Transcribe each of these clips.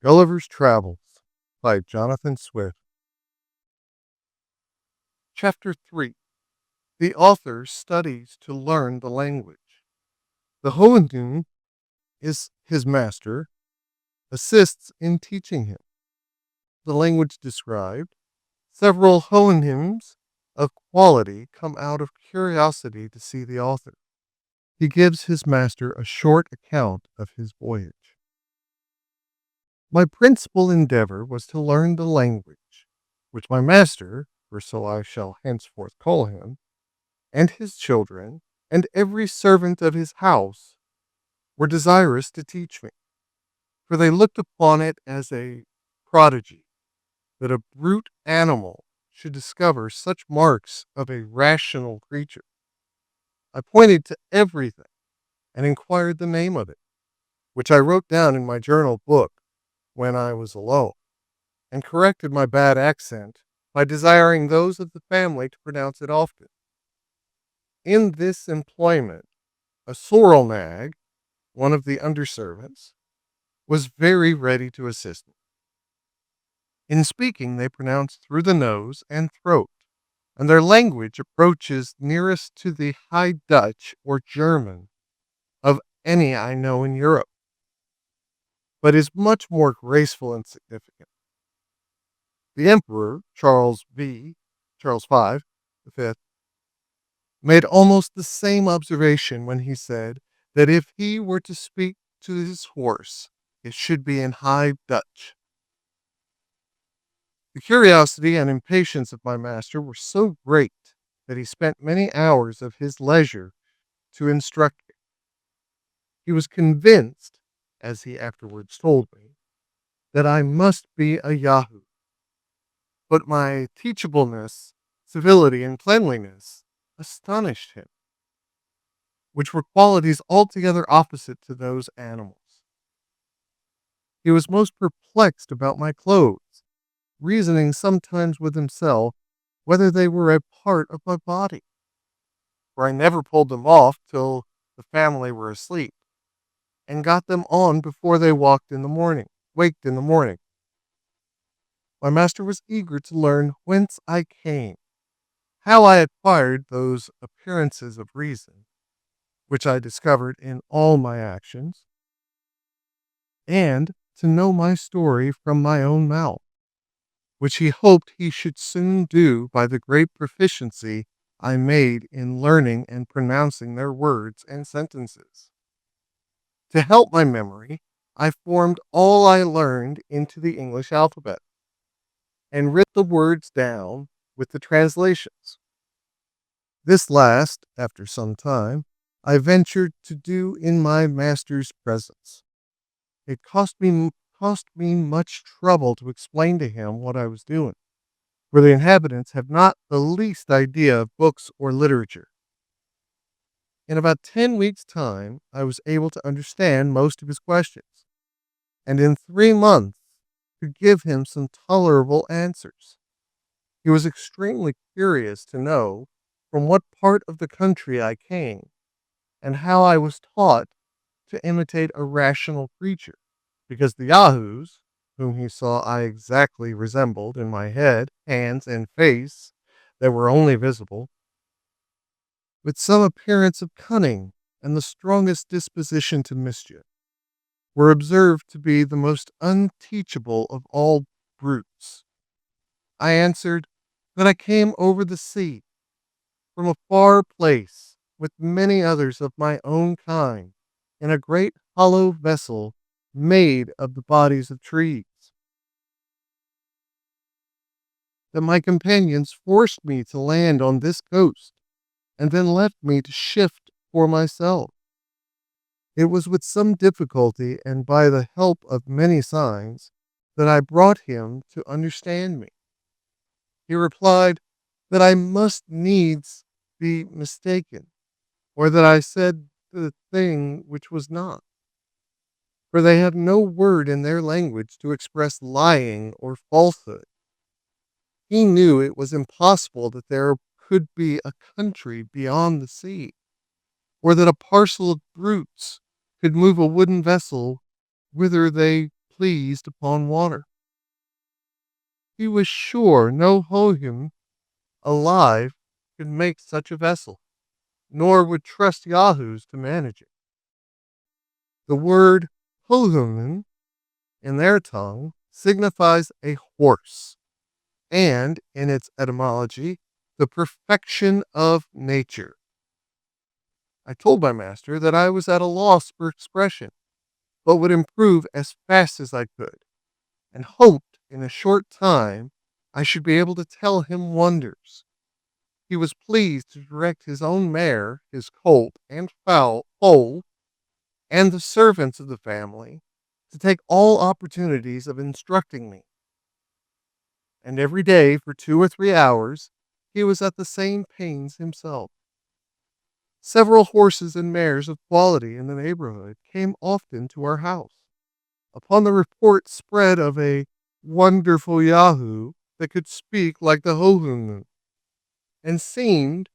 Gulliver's Travels by Johnathan Swift. Chapter 3. The author studies to learn the language. The Houyhnhnms is his master, assists in teaching him. The language described, several Houyhnhnms of quality come out of curiosity to see the author. He gives his master a short account of his voyage. My principal endeavor was to learn the language, which my master, for so I shall henceforth call him, and his children, and every servant of his house, were desirous to teach me, for they looked upon it as a prodigy that a brute animal should discover such marks of a rational creature. I pointed to everything and inquired the name of it, which I wrote down in my journal book when I was alone, and corrected my bad accent by desiring those of the family to pronounce it often. In this employment, a sorrel nag, one of the underservants, was very ready to assist me. In speaking, they pronounce through the nose and throat, and their language approaches nearest to the High Dutch or German of any I know in Europe, but is much more graceful and significant. The Emperor, Charles V, the Fifth, made almost the same observation when he said that if he were to speak to his horse, it should be in High Dutch. The curiosity and impatience of my master were so great that he spent many hours of his leisure to instruct me. He was convinced, as he afterwards told me, that I must be a Yahoo. But my teachableness, civility, and cleanliness astonished him, which were qualities altogether opposite to those animals. He was most perplexed about my clothes, reasoning sometimes with himself whether they were a part of my body, for I never pulled them off till the family were asleep, and got them on before they waked in the morning. My master was eager to learn whence I came, how I acquired those appearances of reason, which I discovered in all my actions, and to know my story from my own mouth, which he hoped he should soon do by the great proficiency I made in learning and pronouncing their words and sentences. To help my memory, I formed all I learned into the English alphabet, and writ the words down with the translations. This last, after some time, I ventured to do in my master's presence. It cost me much trouble to explain to him what I was doing, for the inhabitants have not the least idea of books or literature. In about 10 weeks' time, I was able to understand most of his questions, and in 3 months could give him some tolerable answers. He was extremely curious to know from what part of the country I came, and how I was taught to imitate a rational creature, because the Yahoos, whom he saw I exactly resembled in my head, hands, and face that were only visible, with some appearance of cunning and the strongest disposition to mischief, were observed to be the most unteachable of all brutes. I answered that I came over the sea, from a far place, with many others of my own kind, in a great hollow vessel made of the bodies of trees. That my companions forced me to land on this coast, and then left me to shift for myself. It was with some difficulty and by the help of many signs that I brought him to understand me. He replied that I must needs be mistaken, or that I said the thing which was not, for they have no word in their language to express lying or falsehood. He knew it was impossible that there could be a country beyond the sea, or that a parcel of brutes could move a wooden vessel whither they pleased upon water. He was sure no Houyhnhnm alive could make such a vessel, nor would trust Yahoos to manage it. The word Houyhnhnm in their tongue signifies a horse, and in its etymology, the perfection of nature. I told my master that I was at a loss for expression, but would improve as fast as I could, and hoped in a short time I should be able to tell him wonders. He was pleased to direct his own mare, his colt, and foal, and the servants of the family to take all opportunities of instructing me. And every day for 2 or 3 hours he was at the same pains himself. Several horses and mares of quality in the neighborhood came often to our house, upon the report spread of a wonderful Yahoo that could speak like the Houyhnhnm, and seemed,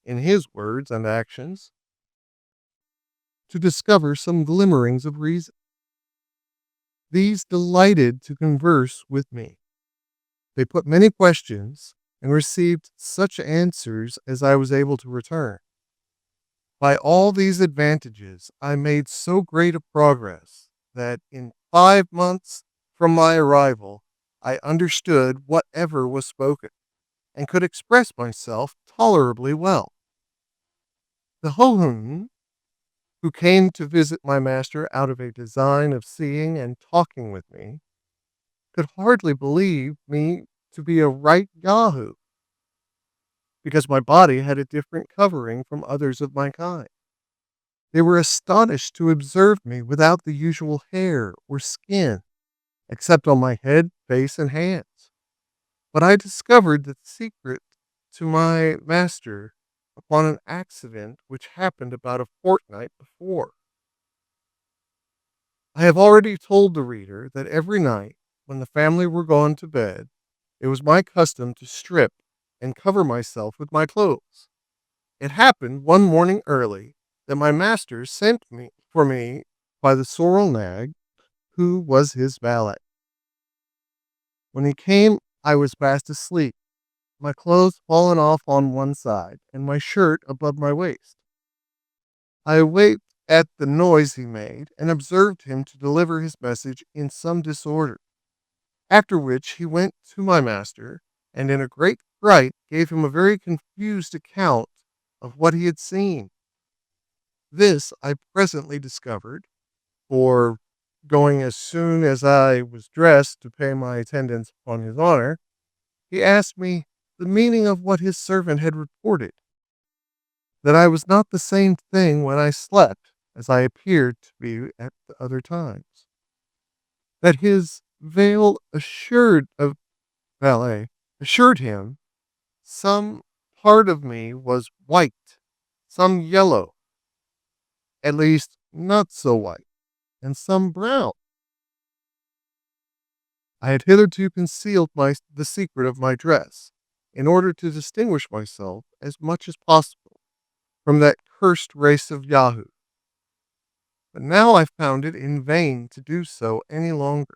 in his words and actions, to discover some glimmerings of reason. These delighted to converse with me. They put many questions and received such answers as I was able to return. By all these advantages, I made so great a progress that in 5 months from my arrival, I understood whatever was spoken, and could express myself tolerably well. The Houyhnhnm, who came to visit my master out of a design of seeing and talking with me, could hardly believe me to be a right Yahoo, because my body had a different covering from others of my kind. They were astonished to observe me without the usual hair or skin, except on my head, face, and hands. But I discovered the secret to my master upon an accident which happened about a fortnight before. I have already told the reader that every night, when the family were gone to bed, it was my custom to strip and cover myself with my clothes. It happened one morning early that my master sent for me by the sorrel nag, who was his valet. When he came, I was fast asleep, my clothes fallen off on one side, and my shirt above my waist. I awaked at the noise he made, and observed him to deliver his message in some disorder. After which he went to my master, and in a great fright gave him a very confused account of what he had seen. This I presently discovered, for going as soon as I was dressed to pay my attendance upon his honor, he asked me the meaning of what his servant had reported, that I was not the same thing when I slept as I appeared to be at the other times, that his valet assured him some part of me was white, some yellow, at least not so white, and some brown. I had hitherto concealed the secret of my dress, in order to distinguish myself as much as possible from that cursed race of Yahoo. But now I found it in vain to do so any longer.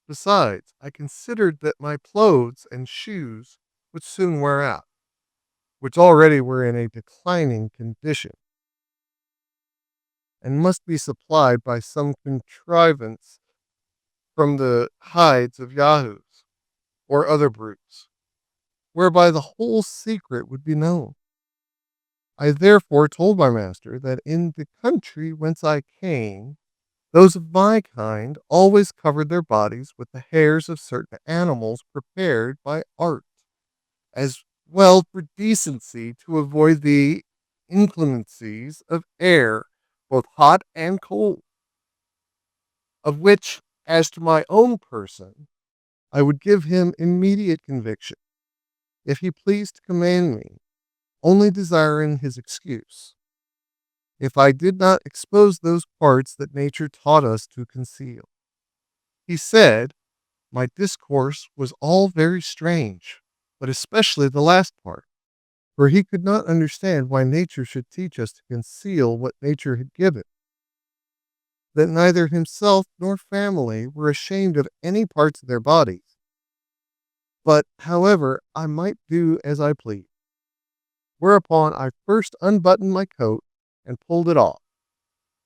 Besides, I considered that my clothes and shoes would soon wear out, which already were in a declining condition, and must be supplied by some contrivance from the hides of Yahoos or other brutes, whereby the whole secret would be known. I therefore told my master that in the country whence I came, those of my kind always covered their bodies with the hairs of certain animals prepared by art, as well for decency to avoid the inclemencies of air, both hot and cold, of which, as to my own person, I would give him immediate conviction, if he pleased to command me, only desiring his excuse, if I did not expose those parts that nature taught us to conceal. He said, my discourse was all very strange, but especially the last part, for he could not understand why nature should teach us to conceal what nature had given. that neither himself nor family were ashamed of any parts of their bodies, but, however, I might do as I pleased. Whereupon I first unbuttoned my coat and pulled it off.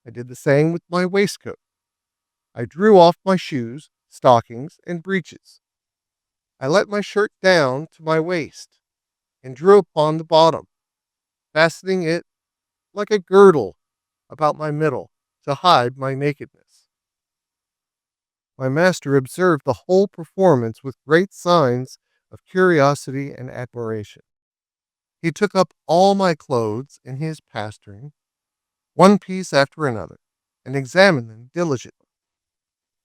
I did the same with my waistcoat. I drew off my shoes, stockings, and breeches. I let my shirt down to my waist and drew upon the bottom, fastening it like a girdle about my middle to hide my nakedness. My master observed the whole performance with great signs of curiosity and admiration. He took up all my clothes in his pastern, one piece after another, and examined them diligently.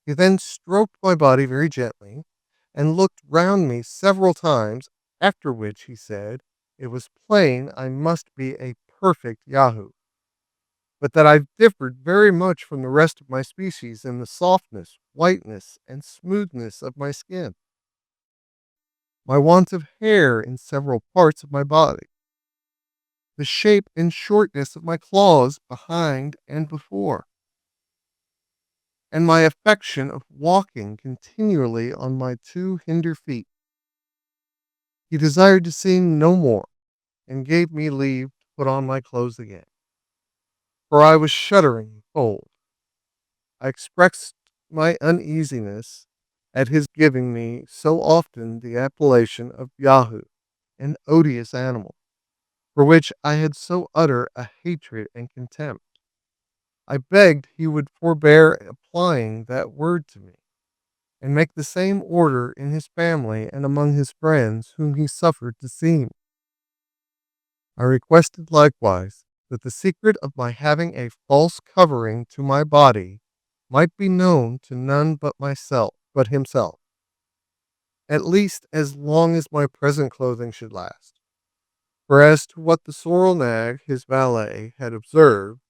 He then stroked my body very gently and looked round me several times, after which he said it was plain I must be a perfect Yahoo, but that I differed very much from the rest of my species in the softness, whiteness, and smoothness of my skin, my want of hair in several parts of my body, the shape and shortness of my claws behind and before, and my affection of walking continually on my two hinder feet. He desired to see no more, and gave me leave to put on my clothes again, for I was shuddering with cold. I expressed my uneasiness at his giving me so often the appellation of Yahoo, an odious animal, for which I had so utter a hatred and contempt. I begged he would forbear applying that word to me, and make the same order in his family and among his friends whom he suffered to see me. I requested likewise that the secret of my having a false covering to my body might be known to none but himself, at least as long as my present clothing should last. For as to what the sorrel nag, his valet, had observed,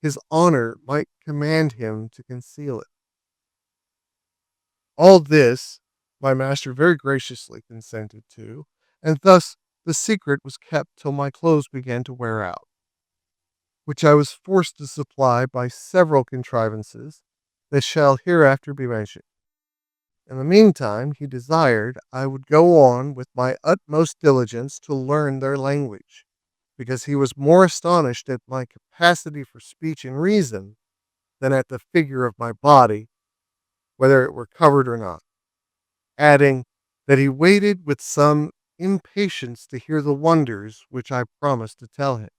his honor might command him to conceal it. All this my master very graciously consented to, and thus the secret was kept till my clothes began to wear out, which I was forced to supply by several contrivances that shall hereafter be mentioned. In the meantime, he desired I would go on with my utmost diligence to learn their language, because he was more astonished at my capacity for speech and reason than at the figure of my body, whether it were covered or not, adding that he waited with some impatience to hear the wonders which I promised to tell him.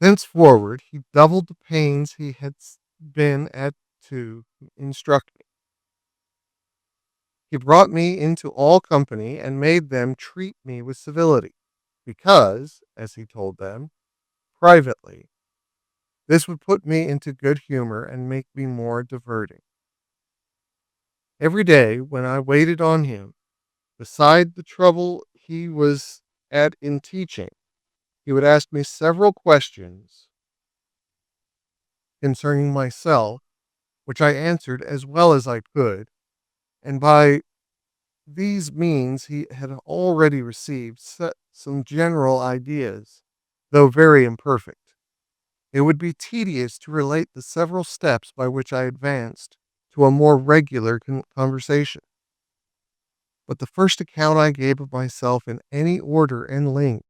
Thenceforward he doubled the pains he had been at to instruct me. He brought me into all company and made them treat me with civility, because, as he told them, privately, this would put me into good humor and make me more diverting. Every day when I waited on him, beside the trouble he was at in teaching, he would ask me several questions concerning myself, which I answered as well as I could, and by these means he had already received some general ideas, though very imperfect. It would be tedious to relate the several steps by which I advanced to a more regular conversation. But the first account I gave of myself in any order and length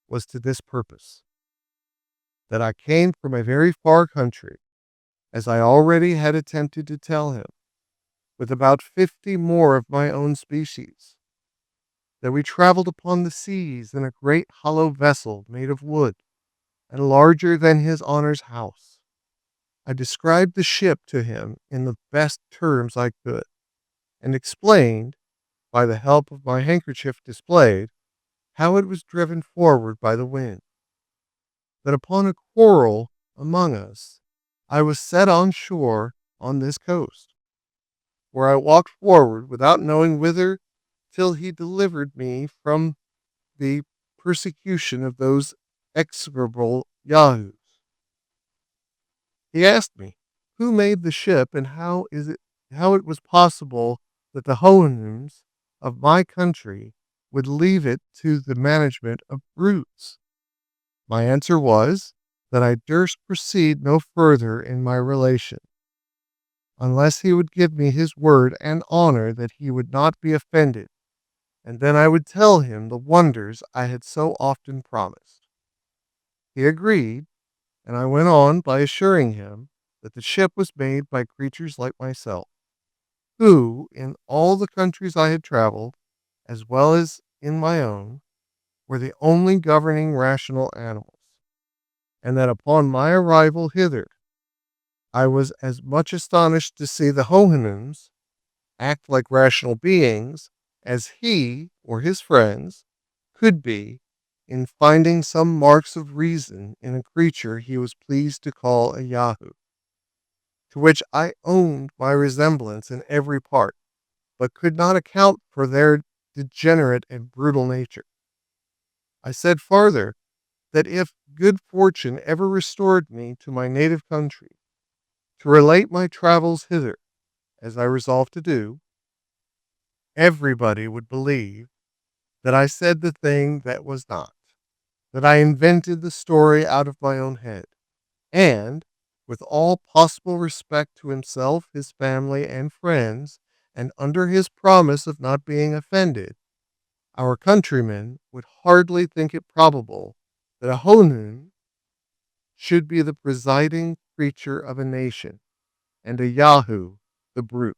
was to this purpose, that I came from a very far country, as I already had attempted to tell him, with about 50 more of my own species, that we traveled upon the seas in a great hollow vessel made of wood, and larger than his honor's house. I described the ship to him in the best terms I could, and explained, by the help of my handkerchief displayed, how it was driven forward by the wind. That upon a quarrel among us, I was set on shore on this coast, where I walked forward without knowing whither, till he delivered me from the persecution of those execrable Yahoos. He asked me who made the ship, and how it was possible that the Houyhnhnms of my country would leave it to the management of brutes. My answer was, that I durst proceed no further in my relation, unless he would give me his word and honor that he would not be offended, and then I would tell him the wonders I had so often promised. He agreed, and I went on by assuring him that the ship was made by creatures like myself, who, in all the countries I had traveled, as well as in my own, were the only governing rational animals, and that upon my arrival hither, I was as much astonished to see the Houyhnhnms act like rational beings as he or his friends could be in finding some marks of reason in a creature he was pleased to call a Yahoo, to which I owned my resemblance in every part, but could not account for their degenerate and brutal nature. I said farther, that if good fortune ever restored me to my native country, to relate my travels hither, as I resolved to do, everybody would believe that I said the thing that was not, that I invented the story out of my own head, and, with all possible respect to himself, his family, and friends, and under his promise of not being offended, our countrymen would hardly think it probable that a Houyhnhnm should be the presiding creature of a nation, and a Yahoo the brute.